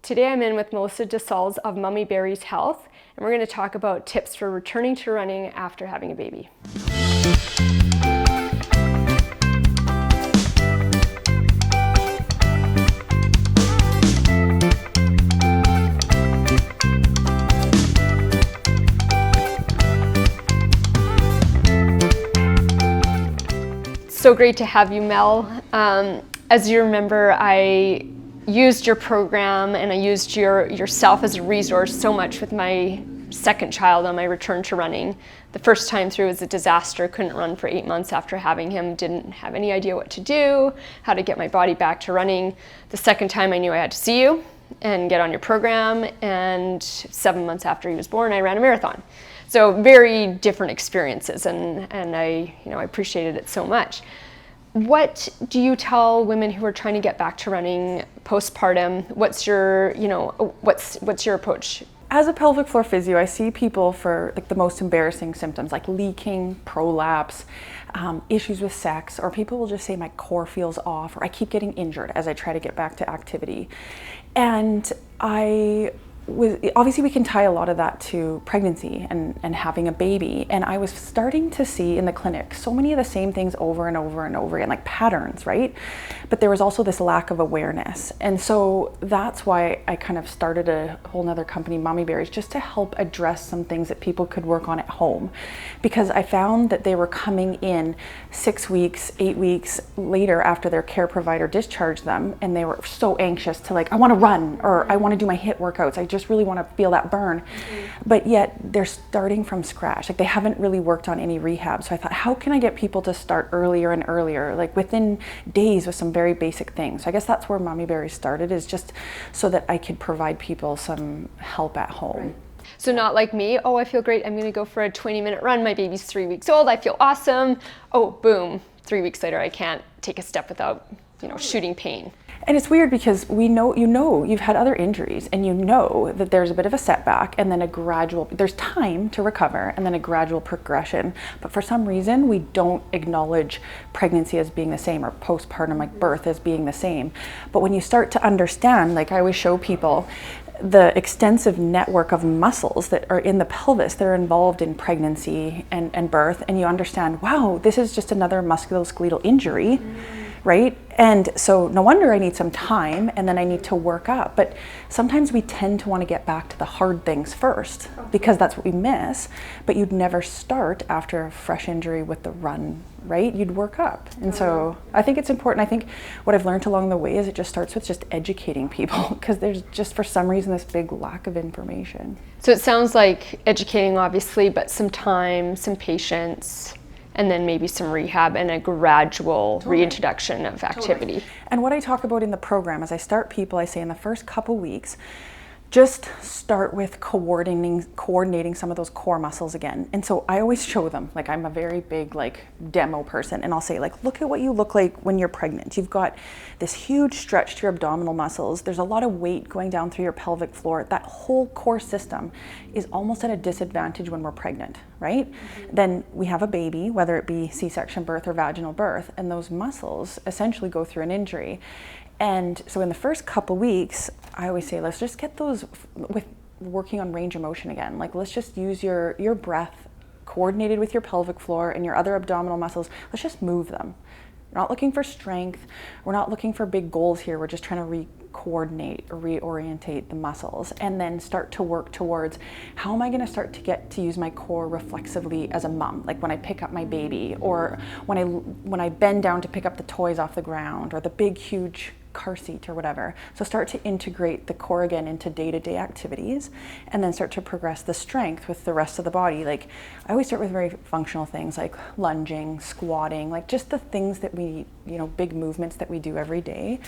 Today I'm in with Melisa Dessaulles of Mommyberries Health, and we're going to talk about tips for returning to running after having a baby. So great to have you, Mel. As you remember, I used your program and I used yourself as a resource so much with my second child on my return to running. The first time through was a disaster. Couldn't run for 8 months after having him. Didn't have any idea what to do, how to get my body back to running. The second time I knew I had to see you and get on your program, and 7 months after he was born, I ran a marathon. So very different experiences, and I appreciated it so much. What do you tell women who are trying to get back to running postpartum? What's your approach? As a pelvic floor physio, I see people for like the most embarrassing symptoms, like leaking, prolapse, issues with sex, or people will just say my core feels off, or I keep getting injured as I try to get back to activity. And obviously we can tie a lot of that to pregnancy and having a baby. And I was starting to see in the clinic so many of the same things over and over and over again, like patterns, right? But there was also this lack of awareness. And so that's why I kind of started a whole nother company, Mommyberries, just to help address some things that people could work on at home. Because I found that they were coming in 6 weeks, 8 weeks later after their care provider discharged them, and they were so anxious to I want to run, or I want to do my HIIT workouts. I just really want to feel that burn. But yet they're starting from scratch. Like they haven't really worked on any rehab. So I thought, how can I get people to start earlier and earlier, like within days with some very basic things? So I guess that's where Mommyberries started, is just so that I could provide people some help at home. Right. So not like me, oh, I feel great, I'm going to go for a 20-minute run, my baby's 3 weeks old, I feel awesome. Oh, boom, 3 weeks later I can't take a step without, shooting pain. And it's weird because you've had other injuries, and you know that there's a bit of a setback and then there's time to recover and then a gradual progression. But for some reason, we don't acknowledge pregnancy as being the same, or postpartum, like birth, as being the same. But when you start to understand, like I always show people, the extensive network of muscles that are in the pelvis that are involved in pregnancy and birth, and you understand, wow, this is just another musculoskeletal injury. Right? And so no wonder I need some time, and then I need to work up. But sometimes we tend to want to get back to the hard things first because that's what we miss. But you'd never start after a fresh injury with the run, right? You'd work up. And so I think it's important. I think what I've learned along the way is it just starts with just educating people, because there's just for some reason this big lack of information. So it sounds like educating, obviously, but some time, some patience, and then maybe some rehab and a gradual reintroduction of activity. And what I talk about in the program is I start people, I say in the first couple weeks, just start with coordinating some of those core muscles again. And so I always show them, like I'm a very big demo person, and I'll say look at what you look like when you're pregnant. You've got this huge stretch to your abdominal muscles. There's a lot of weight going down through your pelvic floor. That whole core system is almost at a disadvantage when we're pregnant, right? Then we have a baby, whether it be C-section birth or vaginal birth, and those muscles essentially go through an injury. And so in the first couple weeks, I always say, let's just get those with working on range of motion again. Let's just use your breath coordinated with your pelvic floor and your other abdominal muscles. Let's just move them. We're not looking for strength. We're not looking for big goals here. We're just trying to coordinate or reorientate the muscles, and then start to work towards how am I going to start to get to use my core reflexively as a mom, like when I pick up my baby, or when I bend down to pick up the toys off the ground, or the big huge car seat or whatever. So start to integrate the core again into day-to-day activities, and then start to progress the strength with the rest of the body. I always start with very functional things like lunging, squatting, just the things that we, big movements that we do every day.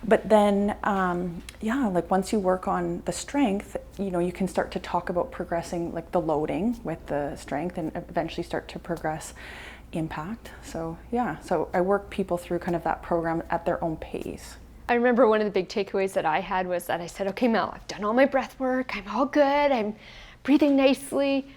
But then, once you work on the strength, you can start to talk about progressing the loading with the strength, and eventually start to progress impact. So I work people through kind of that program at their own pace. I remember one of the big takeaways that I had was that I said, okay, Mel, I've done all my breath work, I'm all good, I'm breathing nicely,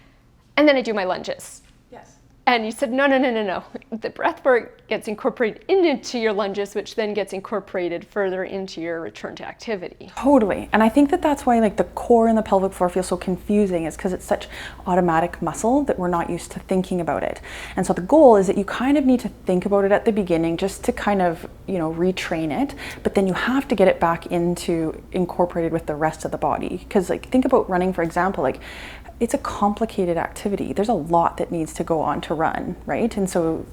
and then I do my lunges. Yes. And you said, no. The breath work gets incorporated into your lunges, which then gets incorporated further into your return to activity. Totally. And I think that that's why like the core and the pelvic floor feel so confusing, is because it's such automatic muscle that we're not used to thinking about it. And so the goal is that you kind of need to think about it at the beginning just to kind of, retrain it, but then you have to get it back into incorporated with the rest of the body. Because like think about running, for example, like it's a complicated activity. There's a lot that needs to go on to run, right? And so,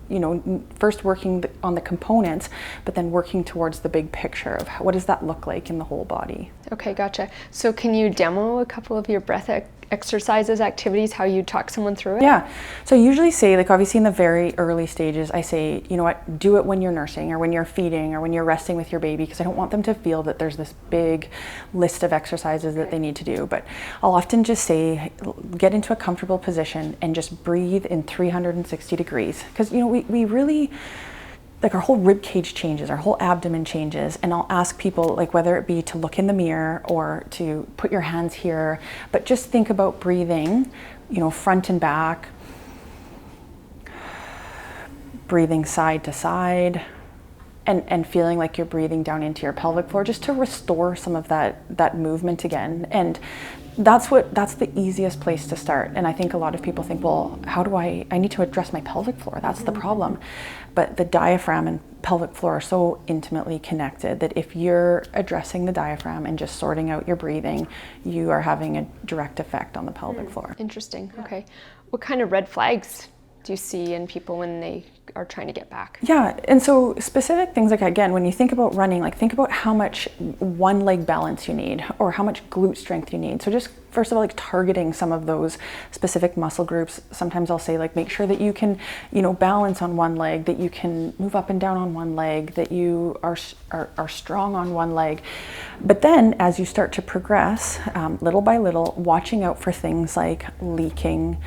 first working on the components, but then working towards the big picture of what does that look like in the whole body. Okay, gotcha. So can you demo a couple of your breath exercises, activities, how you talk someone through it? Yeah. So I usually say, like obviously in the very early stages, I say, you know what, do it when you're nursing or when you're feeding or when you're resting with your baby, because I don't want them to feel that there's this big list of exercises that they need to do. But I'll often just say, get into a comfortable position and just breathe in 360 degrees. Because, we really, like our whole rib cage changes, our whole abdomen changes, and I'll ask people, like whether it be to look in the mirror or to put your hands here, but just think about breathing, front and back, breathing side to side, and feeling like you're breathing down into your pelvic floor, just to restore some of that movement again. And that's the easiest place to start. And I think a lot of people think, well, how do I need to address my pelvic floor. That's the problem. But the diaphragm and pelvic floor are so intimately connected that if you're addressing the diaphragm and just sorting out your breathing, you are having a direct effect on the pelvic floor. Interesting. Okay. What kind of red flags do you see in people when they are trying to get back? Yeah, and so specific things, like again, when you think about running, like think about how much one leg balance you need or how much glute strength you need. So just first of all, like targeting some of those specific muscle groups. Sometimes I'll say like make sure that you can, balance on one leg, that you can move up and down on one leg, that you are strong on one leg. But then as you start to progress, little by little, watching out for things like leaking,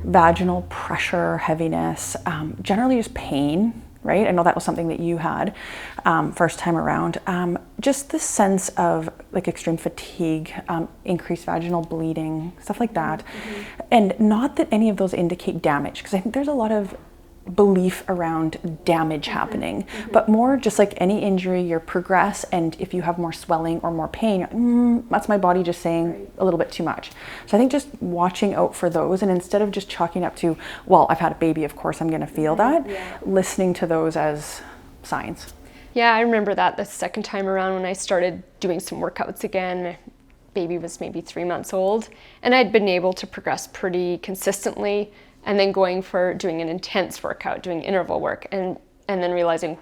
vaginal pressure, heaviness, generally just pain, right? I know that was something that you had first time around. Just the sense of like extreme fatigue, increased vaginal bleeding, stuff like that. Mm-hmm. And not that any of those indicate damage, because I think there's a lot of belief around damage happening, but more just like any injury, you progress, and if you have more swelling or more pain, that's my body just saying a little bit too much. So I think just watching out for those, and instead of just chalking up to, well, I've had a baby, of course I'm going to feel that, listening to those as signs. Yeah, I remember that the second time around when I started doing some workouts again. Baby was maybe 3 months old, and I'd been able to progress pretty consistently. And then going for doing an intense workout, doing interval work, and then realizing,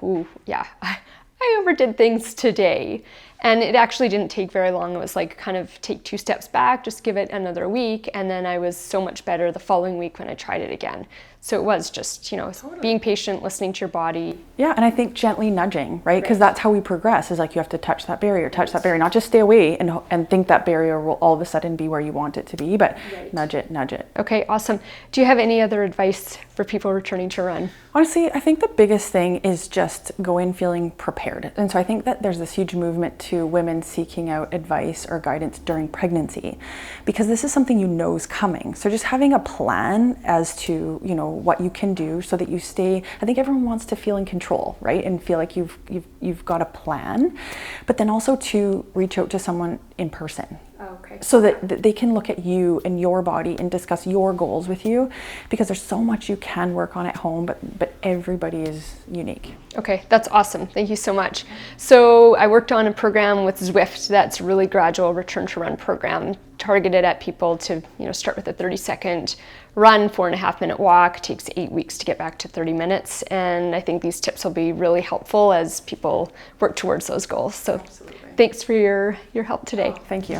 I overdid things today. And it actually didn't take very long. It was like kind of take 2 steps back, just give it another week. And then I was so much better the following week when I tried it again. So it was just, being patient, listening to your body. Yeah, and I think gently nudging, right? Because that's how we progress, is like you have to touch that barrier, not just stay away and think that barrier will all of a sudden be where you want it to be, but nudge it. Okay, awesome. Do you have any other advice for people returning to run? Honestly, I think the biggest thing is just go in feeling prepared. And so I think that there's this huge movement to women seeking out advice or guidance during pregnancy, because this is something is coming. So just having a plan as to, what you can do so that you stay, I think everyone wants to feel in control, right? And feel like you've got a plan, but then also to reach out to someone in person. Okay. So that they can look at you and your body and discuss your goals with you, because there's so much you can work on at home, but everybody is unique. Okay, that's awesome. Thank you so much. So I worked on a program with Zwift that's a really gradual return to run program targeted at people to start with a 30-second run, 4.5-minute walk. It takes 8 weeks to get back to 30 minutes. And I think these tips will be really helpful as people work towards those goals. So Absolutely. Thanks for your help today. Thank you.